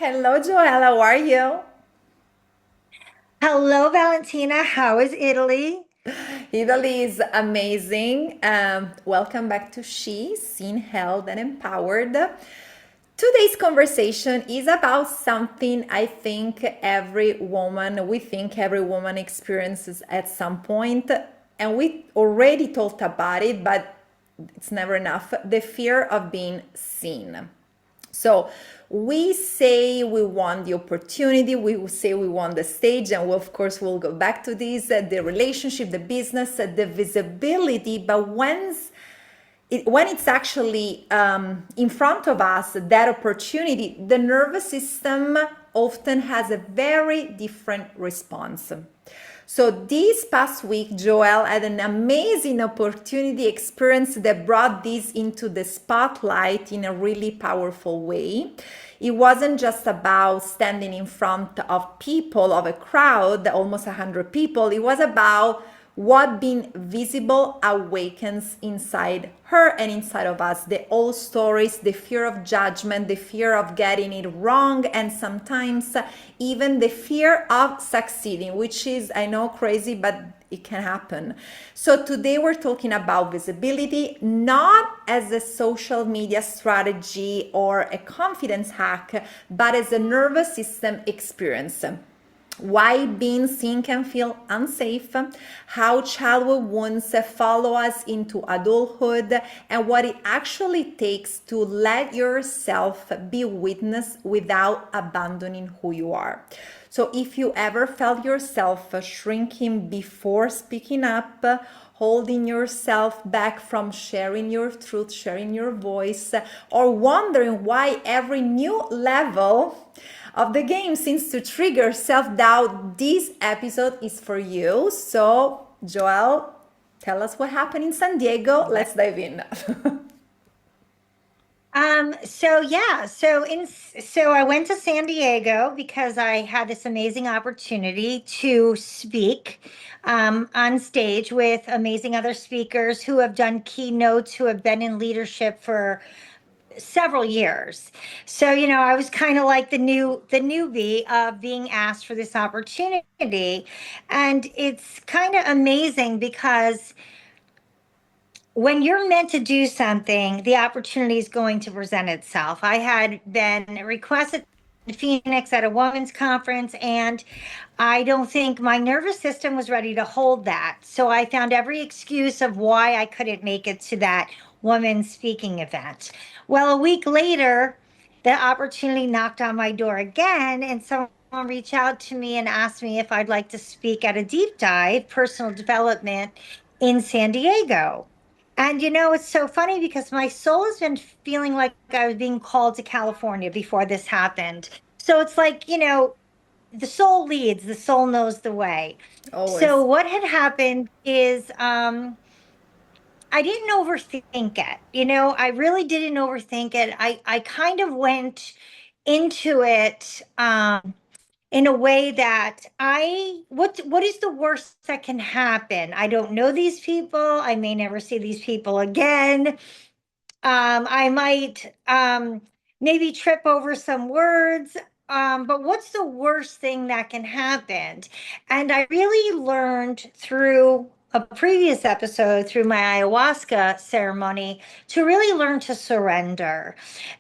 Hello, Joelle. How are you? Hello, Valentina. How is Italy? Italy is amazing. Welcome back to She, Seen, Held, and Empowered. Today's conversation is about something I think we think every woman experiences at some point, and we already talked about it, but it's never enough. The fear of being seen. So we say we want the opportunity, we will say we want the stage, and we, of course, we'll go back to this the relationship, the business, the visibility. But when it's actually in front of us, that opportunity, the nervous system often has a very different response. So this past week, Joelle had an amazing opportunity experience that brought this into the spotlight in a really powerful way. It wasn't just about standing in front of people, of a crowd, almost 100 people. It was about what being visible awakens inside her and inside of us. The old stories, the fear of judgment, the fear of getting it wrong, and sometimes even the fear of succeeding, which is, I know, crazy, but it can happen. So today we're talking about visibility, not as a social media strategy or a confidence hack, but as a nervous system experience. Why being seen can feel unsafe, how childhood wounds follow us into adulthood, and what it actually takes to let yourself be witnessed without abandoning who you are. So, if you ever felt yourself shrinking before speaking up, holding yourself back from sharing your truth, sharing your voice, or wondering why every new level of the game seems to trigger self-doubt, this episode is for you. So, Joelle, tell us what happened in San Diego. Let's dive in. So I went to San Diego because I had this amazing opportunity to speak on stage with amazing other speakers who have done keynotes, who have been in leadership for several years. So, I was kind of like the newbie of being asked for this opportunity. And it's kind of amazing because when you're meant to do something, the opportunity is going to present itself. I had been requested to Phoenix at a women's conference, and I don't think my nervous system was ready to hold that. So I found every excuse of why I couldn't make it to that women's speaking event. Well, a week later, the opportunity knocked on my door again, and someone reached out to me and asked me if I'd like to speak at a deep dive, personal development in San Diego. And it's so funny because my soul has been feeling like I was being called to California before this happened. So it's like, the soul leads, the soul knows the way. So Always. what had happened is I didn't overthink it. I really didn't overthink it. I kind of went into it in a way that what is the worst that can happen? I don't know these people. I may never see these people again. I might maybe trip over some words. But what's the worst thing that can happen? And I really learned through a previous episode, through my ayahuasca ceremony, to really learn to surrender.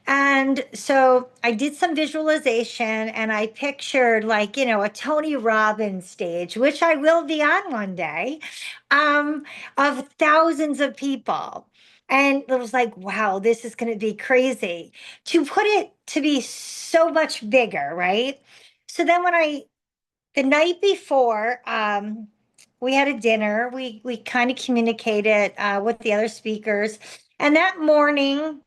And so I did some visualization and I pictured, like, a Tony Robbins stage, which I will be on one day, um, of thousands of people. And it was like, wow, this is going to be crazy. To put it to be so much bigger, right? So then the night before, we had a dinner. We kind of communicated with the other speakers. And that morning,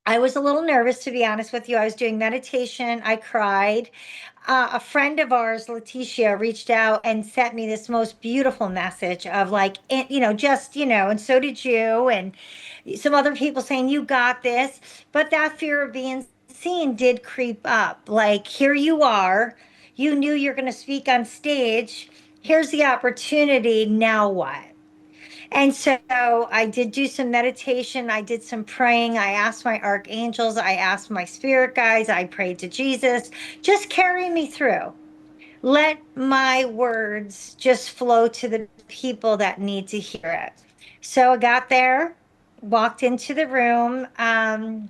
I was a little nervous, to be honest with you. I was doing meditation. I cried. A friend of ours, Leticia, reached out and sent me this most beautiful message of like, just, and so did you. And some other people saying, you got this. But that fear of being seen did creep up. Like, here you are. You knew you're going to speak on stage. Here's the opportunity. Now what? And so I did do some meditation. I did some praying. I asked my archangels. I asked my spirit guides. I prayed to Jesus. Just carry me through. Let my words just flow to the people that need to hear it. So I got there, walked into the room, and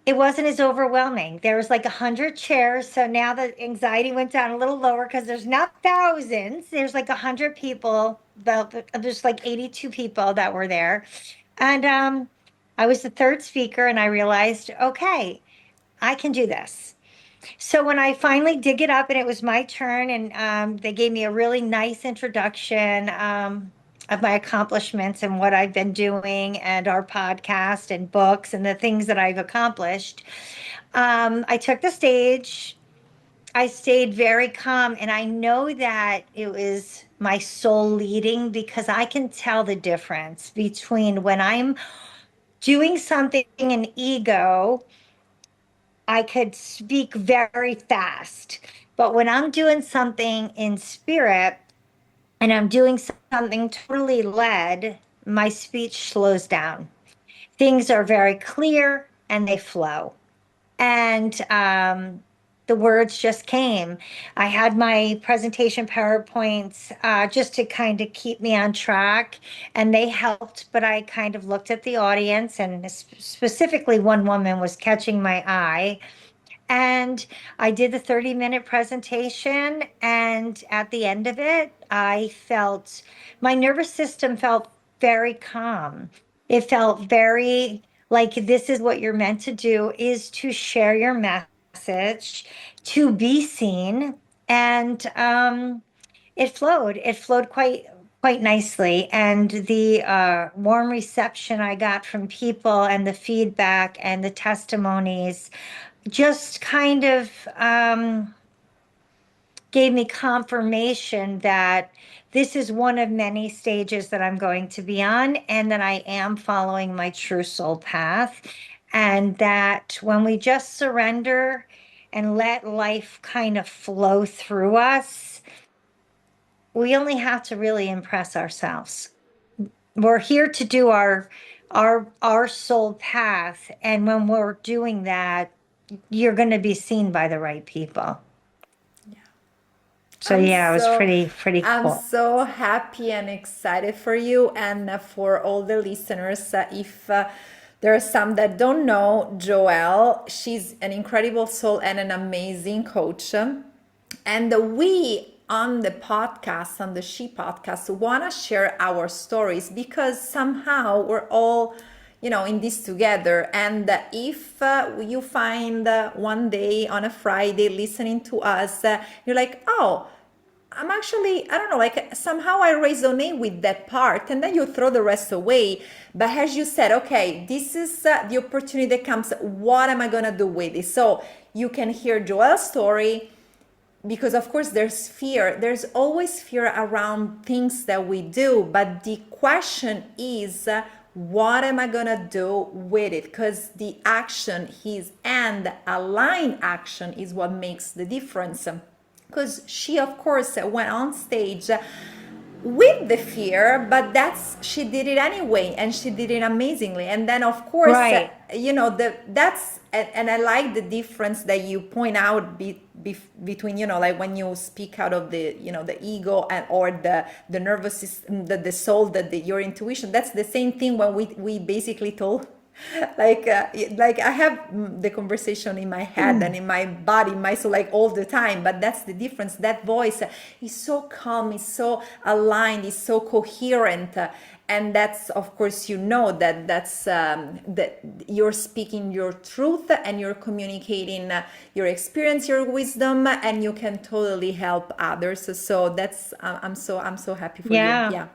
it wasn't as overwhelming. There was like 100 chairs. So now the anxiety went down a little lower because there's not thousands. There's like 100 people. There's like 82 people that were there. And I was the third speaker, and I realized, okay, I can do this. So when I finally did get up and it was my turn, and they gave me a really nice introduction of my accomplishments and what I've been doing, and our podcast and books and the things that I've accomplished, I took the stage. I stayed very calm, and I know that it was my soul leading, because I can tell the difference between when I'm doing something in ego. I could speak very fast. But when I'm doing something in spirit and I'm doing something totally led, my speech slows down. Things are very clear and they flow. And the words just came. I had my presentation PowerPoints just to kind of keep me on track, and they helped. But I kind of looked at the audience, and specifically, one woman was catching my eye, and I did the 30-minute presentation. And at the end of it, I felt my nervous system felt very calm. It felt very like this is what you're meant to do, is to share your message, to be seen. And it flowed quite nicely. And the warm reception I got from people, and the feedback and the testimonies, just kind of gave me confirmation that this is one of many stages that I'm going to be on, and that I am following my true soul path. And that when we just surrender and let life kind of flow through us, we only have to really impress ourselves. We're here to do our soul path, and when we're doing that, you're going to be seen by the right people. So I'm yeah, it was so pretty I'm cool. so happy and excited for you and for all the listeners. If there are some that don't know Joelle, she's an incredible soul and an amazing coach. And we on the podcast, on the She podcast, want to share our stories because somehow we're all in this together. And if you find one day on a Friday listening to us, you're like, oh, I'm actually, I don't know, like somehow I resonate with that part, and then you throw the rest away. But as you said, okay, this is the opportunity that comes. What am I going to do with it? So you can hear Joelle's story, because of course there's fear. There's always fear around things that we do. But the question is, what am I going to do with it? Because the action is, and aligned action is what makes the difference. Because she of course went on stage with the fear, but that's she did it anyway, and she did it amazingly. And then of course Right. that's and I like the difference that you point out between like when you speak out of the the ego, and or the nervous system, the soul, your intuition. That's the same thing when we basically told like I have the conversation in my head and in my body, my soul, like all the time. But that's the difference. That voice is so calm, is so aligned, is so coherent. And that's of course that you're speaking your truth, and you're communicating your experience, your wisdom, and you can totally help others. So that's I'm so happy for you. Yeah. Yeah,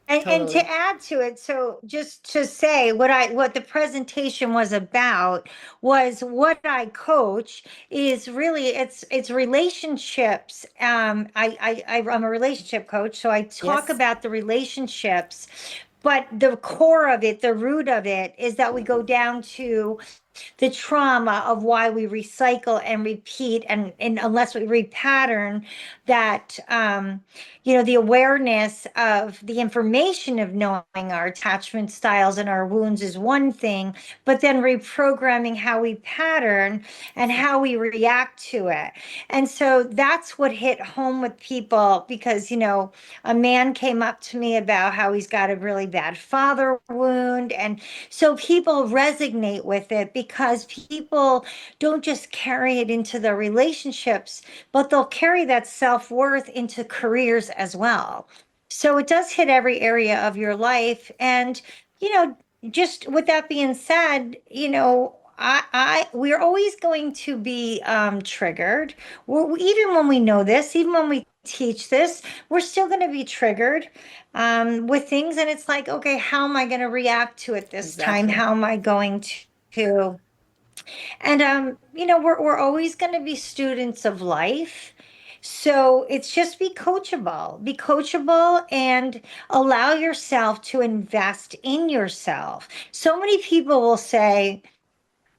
And totally. to add to it, so just to say what the presentation was about, was what I coach is really, it's relationships. I'm a relationship coach, so I talk Yes. about the relationships, but the core of it, the root of it, is that we go down to the trauma of why we recycle and repeat, and unless we repattern that, the awareness of the information of knowing our attachment styles and our wounds is one thing, but then reprogramming how we pattern and how we react to it. And so that's what hit home with people, because, a man came up to me about how he's got a really bad father wound. And so people resonate with it because people don't just carry it into their relationships, but they'll carry that self-worth into careers as well. So it does hit every area of your life. And, you know, just with that being said, we're always going to be triggered. Even when we know this, even when we teach this, we're still going to be triggered with things. And it's like, okay, how am I going to react to it this time? Exactly. How am I going to? And we're always going to be students of life. So it's just be coachable, and allow yourself to invest in yourself. So many people will say,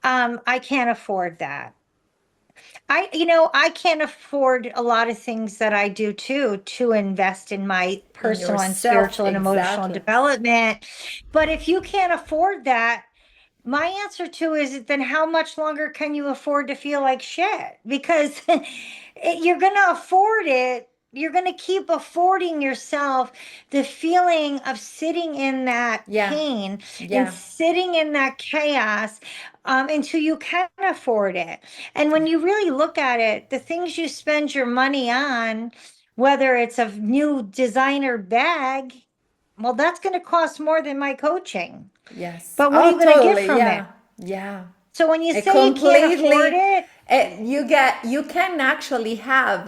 I can't afford that. I can't afford a lot of things that I do too, to invest in my In personal and yourself, spiritual and emotional exactly. development. But if you can't afford that, my answer to is, then how much longer can you afford to feel like shit? Because you're going to afford it. You're going to keep affording yourself the feeling of sitting in that Yeah, pain and yeah, sitting in that chaos, until you can afford it. And when you really look at it, the things you spend your money on, whether it's a new designer bag, well, that's going to cost more than my coaching. yes. But what are Oh, you going to get totally. from it? Yeah, yeah. So when you A say you can't afford completely, it, you can actually have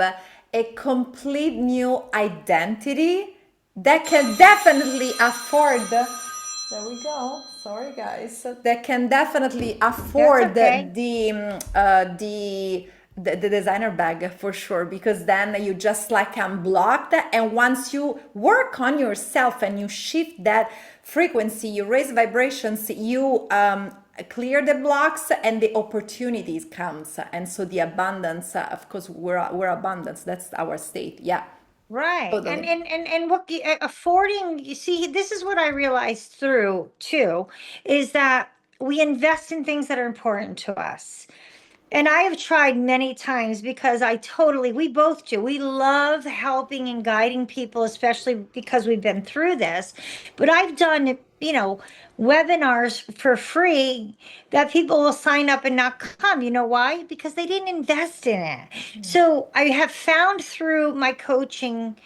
a complete new identity that can definitely afford. There we go. Sorry, guys. So that can definitely that's afford okay. the designer bag for sure, because then you just like unblocked, and once you work on yourself and you shift that frequency, you raise vibrations, you clear the blocks, and the opportunities comes, and so the abundance, of course, we're abundance, that's our state. Yeah, Right. And totally. affording, you see, this is what I realized through too, is that we invest in things that are important to us. And I have tried many times, because we both do. We love helping and guiding people, especially because we've been through this. But I've done, webinars for free that people will sign up and not come. You know why? Because they didn't invest in it. So I have found through my coaching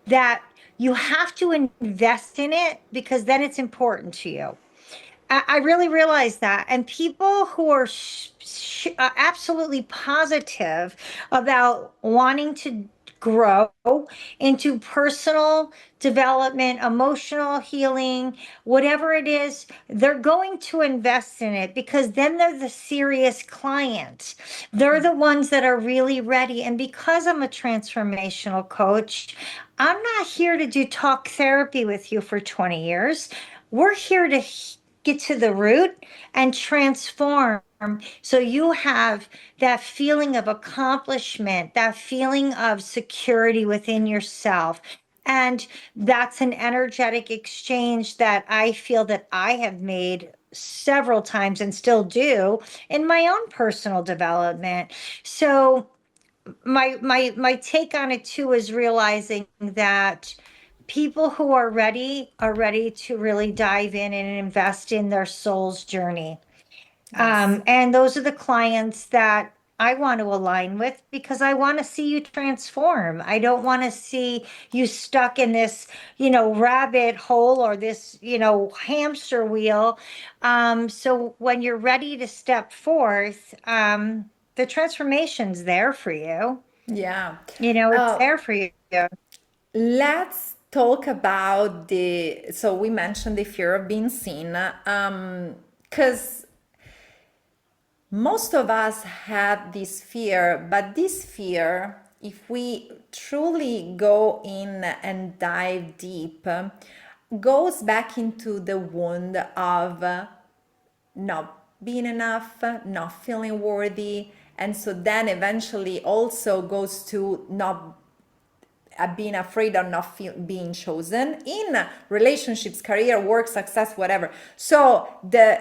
that you have to invest in it, because then it's important to you. I really realize that. And people who are absolutely positive about wanting to grow into personal development, emotional healing, whatever it is, they're going to invest in it, because then they're the serious client. They're the ones that are really ready. And because I'm a transformational coach, I'm not here to do talk therapy with you for 20 years. We're here to get to the root and transform, so you have that feeling of accomplishment, that feeling of security within yourself. And that's an energetic exchange that I feel that I have made several times and still do in my own personal development. So my take on it too is realizing that people who are ready to really dive in and invest in their soul's journey. Yes. And those are the clients that I want to align with, because I want to see you transform. I don't want to see you stuck in this, rabbit hole, or this, hamster wheel. So when you're ready to step forth, the transformation's there for you. Yeah. It's uh, there for you. let's talk about so we mentioned the fear of being seen, because most of us have this fear, but this fear, if we truly go in and dive deep, goes back into the wound of, no, being enough, not feeling worthy. And so then eventually also goes to not being afraid of not being chosen in relationships, career, work, success, whatever. So the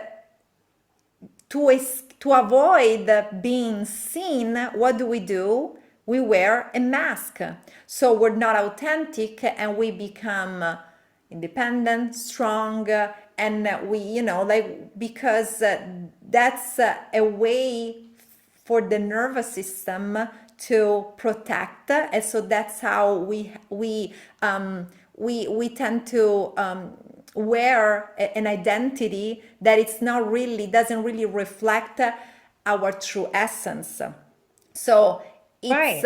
to avoid being seen, what do? We wear a mask. So we're not authentic and we become independent, strong, and we, like, because that's a way for the nervous system to protect, and so that's how we tend to wear an identity that it's not really doesn't really reflect our true essence. So it's Right.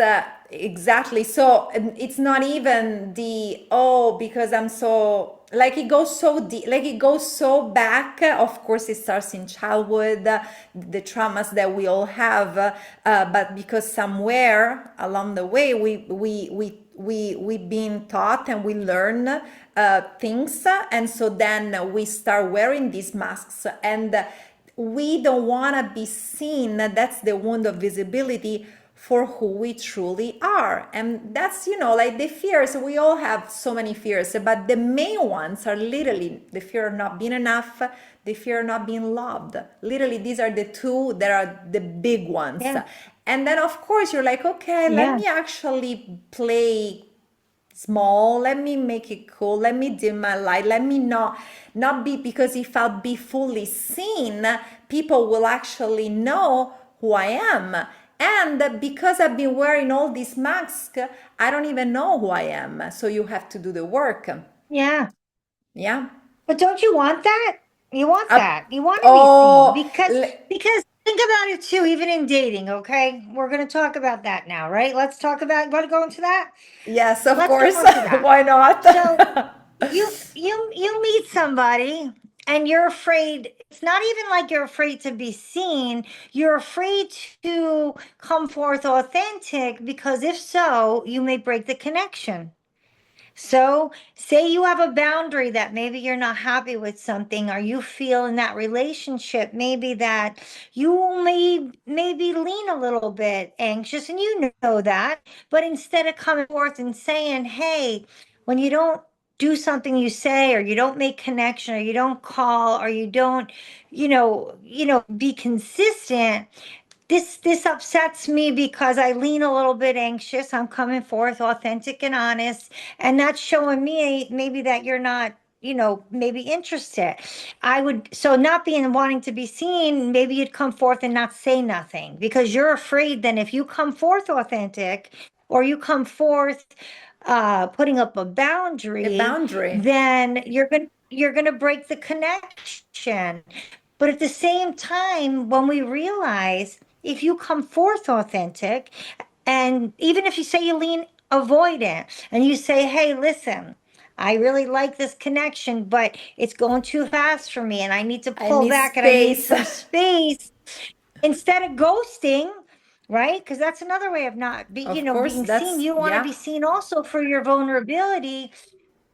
exactly so it's not even the, oh, because I'm so, like, it goes so deep, like it goes so back. Of course it starts in childhood, the traumas that we all have, but because somewhere along the way we've been taught and we learn things, and so then we start wearing these masks, and we don't want to be seen. That's the wound of visibility for who we truly are. And that's, like the fears. We all have so many fears, but the main ones are literally the fear of not being enough, the fear of not being loved. Literally, these are the two that are the big ones. Yeah. And then, of course, you're like, okay, let Yeah. me actually play small, let me make it cool, let me dim my light, let me not be, because if I'll be fully seen, people will actually know who I am. And because I've been wearing all these masks, I don't even know who I am. So you have to do the work. Yeah. Yeah. But don't you want that? You want uh, that. You want to be seen oh because think about it too, even in dating, okay? We're going to talk about that now, right? Let's talk about, want to go into that? yes, of Let's go course. into that. Why not? So you meet somebody and you're afraid. It's not even like you're afraid to be seen. You're afraid to come forth authentic because if so, you may break the connection. So, say you have a boundary that maybe you're not happy with something, or you feel in that relationship maybe that you may maybe lean a little bit anxious, and you know that, but instead of coming forth and saying, "Hey, when you don't do something you say, or you don't make connection, or you don't call, or you don't, be consistent, this upsets me because I lean a little bit anxious. I'm coming forth authentic and honest, and that's showing me maybe that you're not, maybe interested. I would so not being wanting to be seen, maybe you'd come forth and not say nothing because you're afraid then if you come forth authentic or you come forth putting up a A boundary, boundary. then you're gonna break the connection. But at the same time, when we realize if you come forth authentic, and even if you say you lean avoidant and you say, hey, listen, I really like this connection, but it's going too fast for me and I need to I pull need back and I need space. some space instead of ghosting, right? Because that's another way of not Of course, being seen. that's, You want to yeah. be seen also for your vulnerability.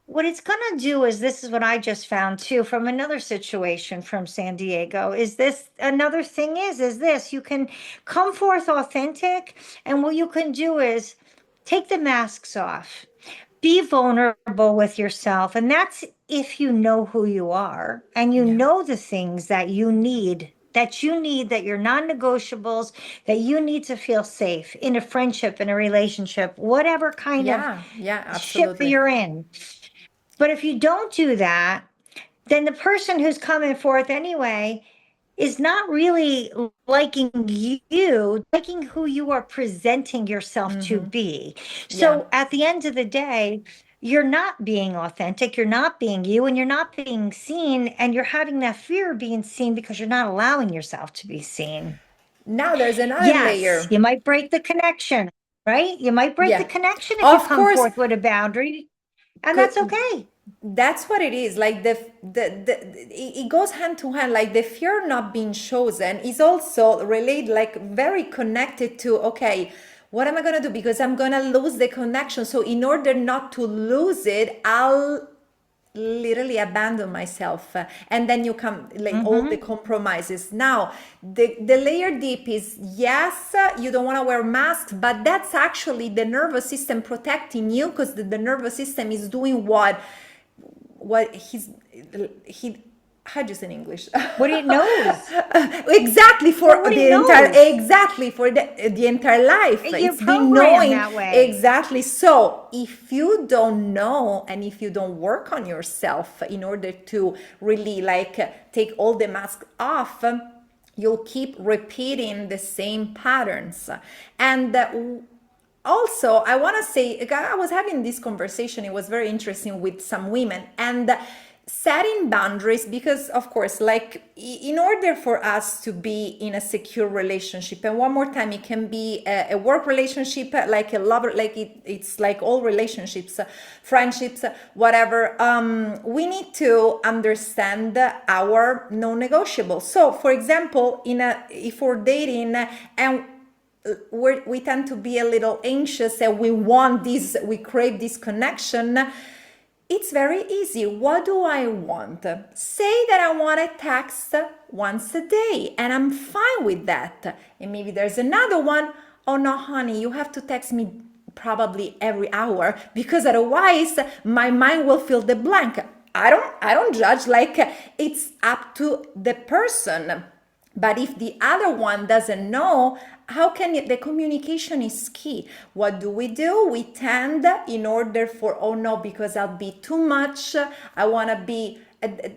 What it's going to do is this is what I just found too from another situation from San Diego. Is this another thing is this you can come forth authentic, and what you can do is take the masks off, be vulnerable with yourself, and that's if you know who you are and you Yeah. know the things that you need that you're non-negotiables, that you need to feel safe in a friendship, in a relationship, whatever kind of Yeah, yeah, ship absolutely. you're in. But if you don't do that, then the person who's coming forth anyway is not really liking you, liking who you are presenting yourself to be. Yeah. So at the end of the day, you're not being authentic, you're not being you, and you're not being seen, and you're having that fear of being seen because you're not allowing yourself to be seen. Now there's another Yes, layer. you might break the connection, right? You might break the Yeah. connection if you Of come course, forth with a boundary, and that's could okay. that's what it is. Like it goes hand to hand. Like the fear of not being chosen is also related, like very connected to, okay, what am I gonna do? Because I'm gonna lose the connection. So in order not to lose it, I'll literally abandon myself. And then you come like all the Mm-hmm. compromises. Now, the layer deep is yes, you don't want to wear masks, but that's actually the nervous system protecting you, because the nervous system is doing what he how do you say in English? What it knows. Exactly, Well, for what it the entire, knows. exactly, for the entire life, You're it's been programmed knowing. that way. Exactly. So if you don't know, and if you don't work on yourself in order to really like take all the mask off, you'll keep repeating the same patterns. And also, I want to say, I was having this conversation, it was very interesting, with some women, and setting boundaries, because of course, like in order for us to be in a secure relationship, and one more time, it can be a work relationship, like a lover, like it's like all relationships, friendships, whatever, we need to understand our non-negotiable. So for example, if we're dating, and we tend to be a little anxious, and we want this, we crave this connection, it's very easy. What do I want? Say that I want a text once a day, and I'm fine with that. And maybe there's another one. Oh no, honey, you have to text me probably every hour, because otherwise my mind will fill the blank. I don't judge, like it's up to the person. But if the other one doesn't know, how can it, the communication is key. What do? We tend, in order for, oh no, because I'll be too much, I want to be,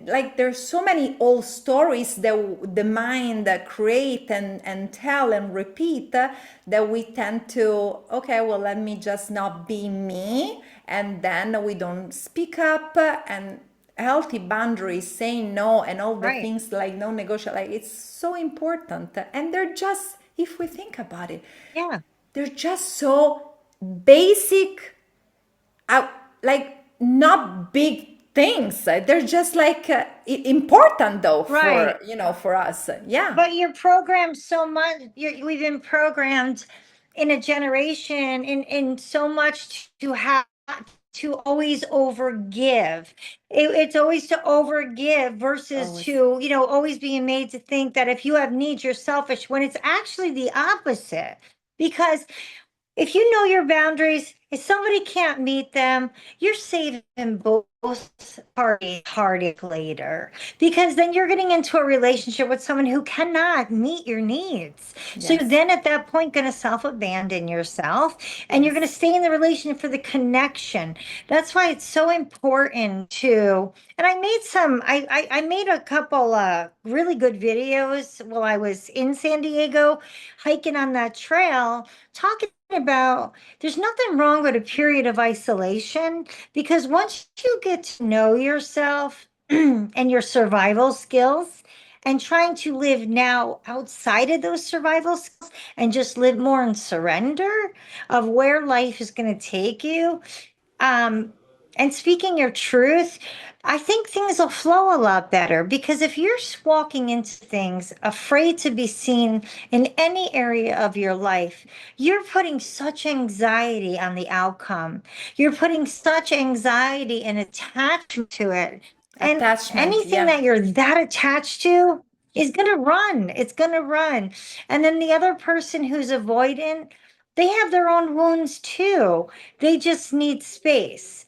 like there's so many old stories that the mind create and tell and repeat, that we tend to, okay, well, let me just not be me, and then we don't speak up. And healthy boundaries, saying no, and all the Right. things like no negotiable, like it's so important. And they're just, if we think about it, Yeah. they're just so basic, uh, like not big things. They're just like important though, Right. for for us. Yeah. But you're programmed so much. We've been programmed in a generation in so much to have to always overgive. It's always to overgive versus Always. to, always being made to think that if you have needs, you're selfish, when it's actually the opposite. Because if you know your boundaries, if somebody can't meet them, you're saving both parties heartache later, because then you're getting into a relationship with someone who cannot meet your needs. So you're Yes. then at that point going to self abandon yourself, and you're going to Yes. stay in the relationship for the connection. That's why it's so important to. And I made I made a couple really good videos while I was in San Diego hiking on that trail, talking about there's nothing wrong with a period of isolation, because once you get to know yourself and your survival skills, and trying to live now outside of those survival skills and just live more in surrender of where life is going to take you, um, and speaking your truth, I think things will flow a lot better, because if you're walking into things afraid to be seen in any area of your life, you're putting such anxiety on the outcome. You're putting such anxiety and attachment to it. And Attachment. anything Yeah. that you're that attached to is going to run. It's going to run. And then the other person who's avoidant, they have their own wounds too. They just need space.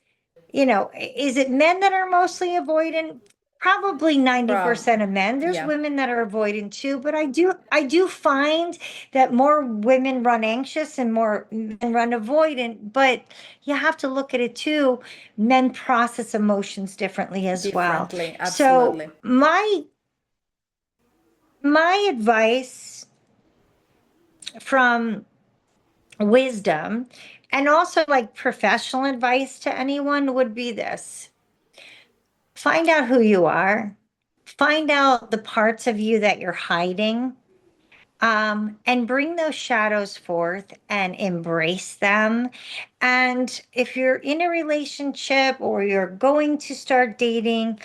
Is it men that are mostly avoidant? Probably From. 90% of men. There's Yeah. women that are avoidant too, but I do find that more women run anxious and more men run avoidant, but you have to look at it too. Men process emotions differently as well. Differently. So Absolutely. my advice from wisdom, and also like professional advice to anyone, would be this: find out who you are, find out the parts of you that you're hiding, and bring those shadows forth and embrace them. And if you're in a relationship or you're going to start dating,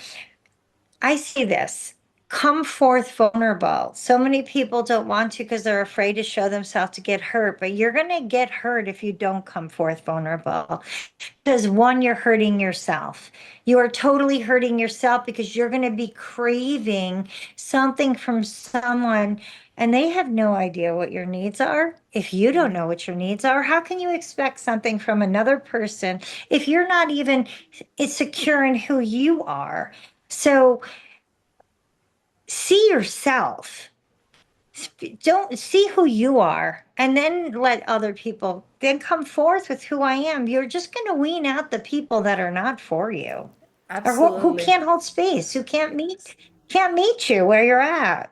I say this: come forth vulnerable. So many people don't want to because they're afraid to show themselves to get hurt, but you're going to get hurt if you don't come forth vulnerable. Because one, you're hurting yourself. You are totally hurting yourself because you're going to be craving something from someone and they have no idea what your needs are. If you don't know what your needs are, how can you expect something from another person if you're not even secure in who you are? So see yourself. Don't see who you are and then let other people then come forth with who I am. You're just going to wean out the people that are not for you or who Absolutely. can't hold space, who can't meet you where you're at.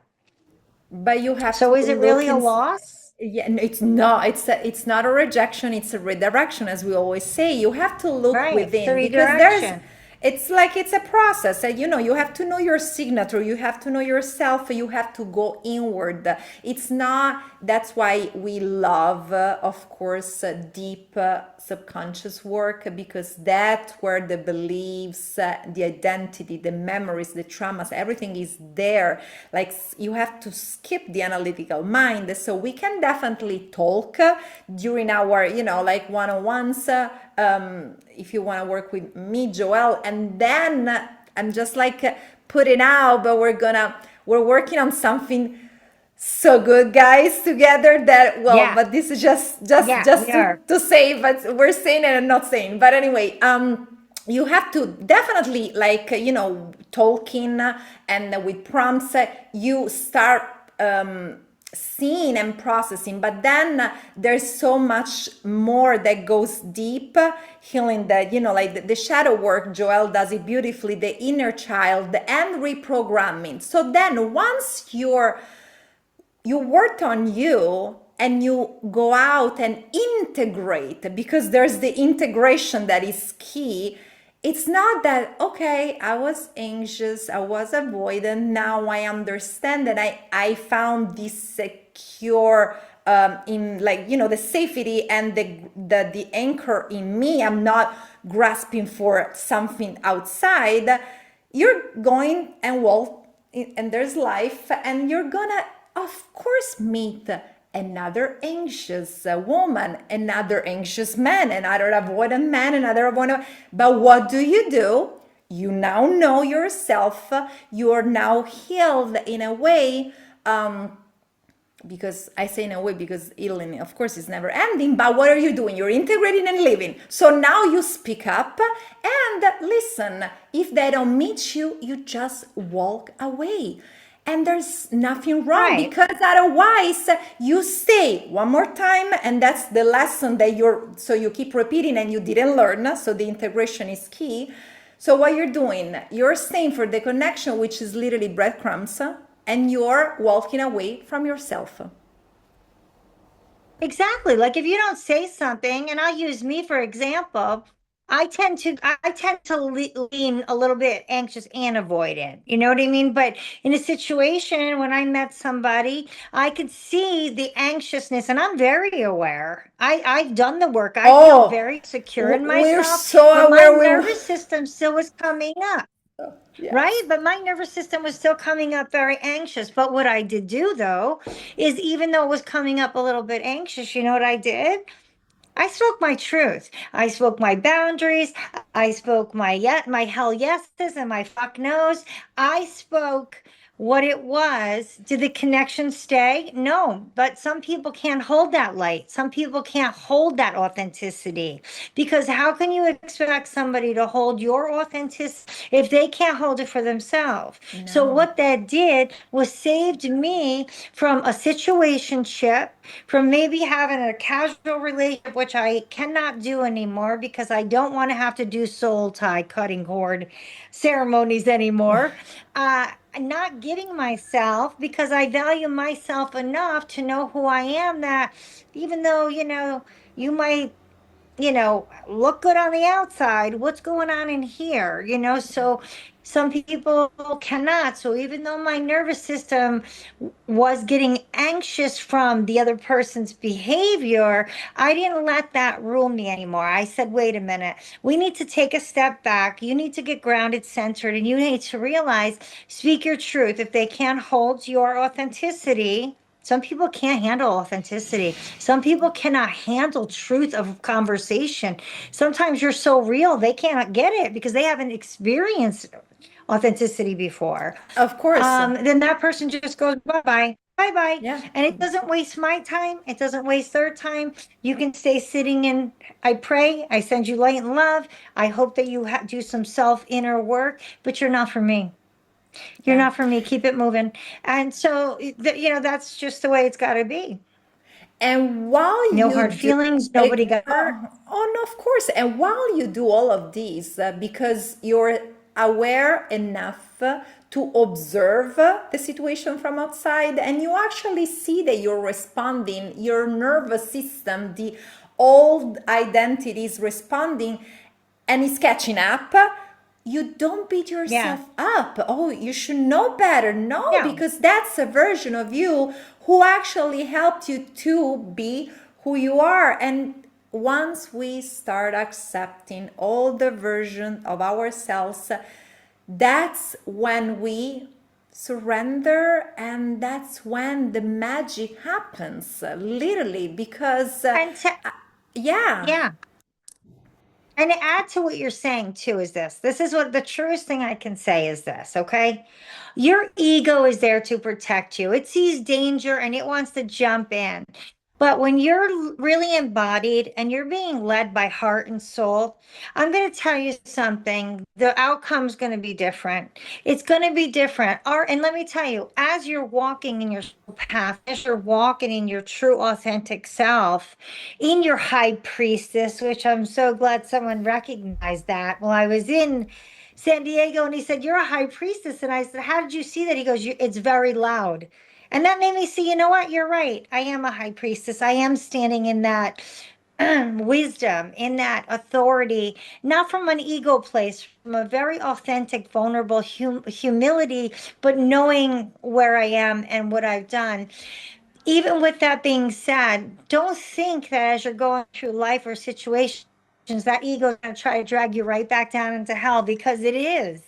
But you have So to is it look really a in. loss? Yeah, no, it's not. It's not a rejection. It's a redirection, as we always say. You have to look Right. It's the within because there's. redirection. It's like it's a process. You have to know your signature. You have to know yourself. You have to go inward. It's not. That's why we love, of course, deep subconscious work because that's where the beliefs, the identity, the memories, the traumas, everything is there. Like you have to skip the analytical mind. So we can definitely talk during our, like one-on-ones. If you want to work with me, Joelle, and then I'm just like put it out, but we're working on something so good, guys, together that well, Yeah. but this is just Yeah, we just are. to say, but we're saying it and not saying. But anyway, you have to definitely like talking and with prompts, you start seeing and processing, but then there's so much more that goes deep, healing that like the shadow work. Joelle does it beautifully, the inner child and reprogramming. So then once you worked on you and you go out and integrate, because there's the integration that is key. It's not that okay, I was anxious, I was avoidant, now I understand that I found this secure in like the safety and the anchor in me. I'm not grasping for something outside. You're going and walk and there's life, and you're gonna of course meet another anxious woman, another anxious man, another avoidant man, another avoidant. But what do? You now know yourself. You are now healed in a way, because I say in a way because healing, of course, is never ending. But what are you doing? You're integrating and living. So now you speak up and listen. If they don't meet you, you just walk away. And there's nothing wrong, Right. because otherwise you stay one more time, and that's the lesson that so you keep repeating and you didn't learn. So the integration is key. So what you're doing, you're staying for the connection, which is literally breadcrumbs, and you're walking away from yourself. Exactly. Like if you don't say something, and I'll use me for example, I tend to lean a little bit anxious and avoidant. You know what I mean? But in a situation when I met somebody, I could see the anxiousness, and I'm very aware. I've done the work. I feel Oh, very secure in we're myself, so but my aware. nervous system still was coming up. Right? Yes. But my nervous system was still coming up very anxious. But what I did do though is even though it was coming up a little bit anxious, you know what I did? I spoke my truth. I spoke my boundaries. I spoke my hell yeses and my fuck nos. I spoke what it was. Did the connection stay? No, but some people can't hold that light. Some people can't hold that authenticity because how can you expect somebody to hold your authenticity if they can't hold it for themselves? So No. what that did was saved me from a situationship, from maybe having a casual relationship, which I cannot do anymore because I don't want to have to do soul tie cutting cord ceremonies anymore. Not giving myself because I value myself enough to know who I am, that even though, you might, look good on the outside, what's going on in here, so Some people cannot. So even though my nervous system was getting anxious from the other person's behavior, I didn't let that rule me anymore. I said, wait a minute, we need to take a step back. You need to get grounded, centered, and you need to realize, speak your truth. If they can't hold your authenticity, some people can't handle authenticity. Some people cannot handle truth of conversation. Sometimes you're so real, they cannot get it because they haven't experienced authenticity before. Of course. Then that person just goes bye bye, bye bye. Yeah. And it doesn't waste my time. It doesn't waste their time. You can stay sitting in. I pray. I send you light and love. I hope that you do some self inner work, but you're not for me. You're Yeah. not for me. Keep it moving. And so, that's just the way it's got to be. And while No you hard do, feelings. Nobody got hurt. oh no, of course. And while you do all of these, because you're aware enough to observe the situation from outside, and you actually see that you're responding, your nervous system, the old identity is responding and is catching up, you don't beat Yeah. yourself up. Oh, you should know better. No, No. because that's a version of you who actually helped you to be who you are. And once we start accepting all the version of ourselves, that's when we surrender, and that's when the magic happens, literally, because And yeah. yeah. And to add to what you're saying too is this. This is what the truest thing I can say is this, okay? Your ego is there to protect you. It sees danger and it wants to jump in. But when you're really embodied and you're being led by heart and soul, I'm going to tell you something. The outcome's going to be different. It's going to be different. And let me tell you, as you're walking in your soul path, as you're walking in your true authentic self, in your high priestess, which I'm so glad someone recognized that. Well, I was in San Diego and he said, "You're a high priestess." And I said, "How did you see that?" He goes, "It's very loud." And that made me see, you know what? You're right. I am a high priestess. I am standing in that wisdom, in that authority, not from an ego place, from a very authentic, vulnerable humility, but knowing where I am and what I've done. Even with that being said, don't think that as you're going through life or situations, that ego is going to try to drag you right back down into hell because it is.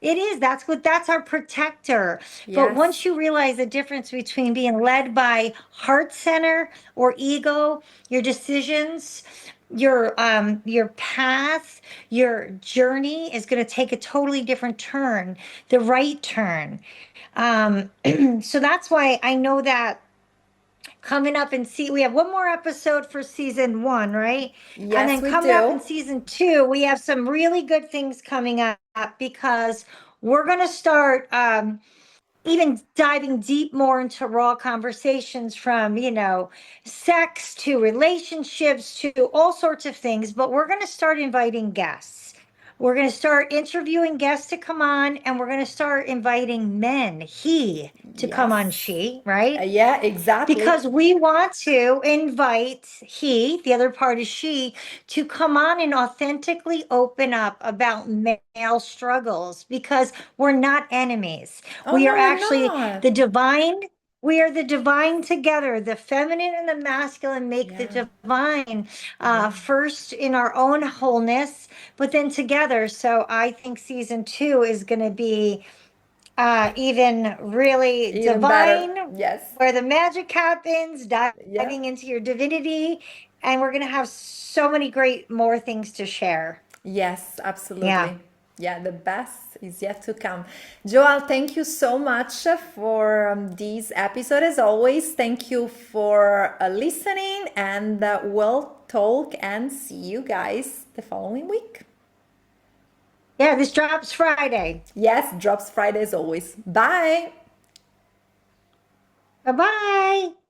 It is. That's our protector. But once Yes. you realize the difference between being led by heart center or ego, your decisions, your path, your journey is going to take a totally different turn, the right turn. Um, so that's why I know that coming up in we have one more episode for season one, right? And Yes, then we coming up in do. season two, we have some really good things coming up because we're going to start even diving deep more into raw conversations from, sex to relationships to all sorts of things. But we're going to start inviting guests. We're going to start interviewing guests to come on, and we're going to start inviting men, to come on, Yes. she, right? Yeah, exactly. Because we want to invite the other part is she, to come on and authentically open up about male struggles because we're not enemies. Oh, We are no, we're actually not. the divine. We are the divine together. The feminine and the masculine make the Yeah. divine Yeah. first in our own wholeness, but then together. So I think season two is going to be even really Even better. divine, Yes. where the magic happens, Yeah. diving into your divinity. And we're going to have so many great more things to share. Yes, Yeah. absolutely. Yeah, the best is yet to come. Joel, thank you so much for this episode. As always, thank you for listening, and we'll talk and see you guys the following week. Yeah. This drops Friday. Yes, drops Friday as always. Bye. Bye bye.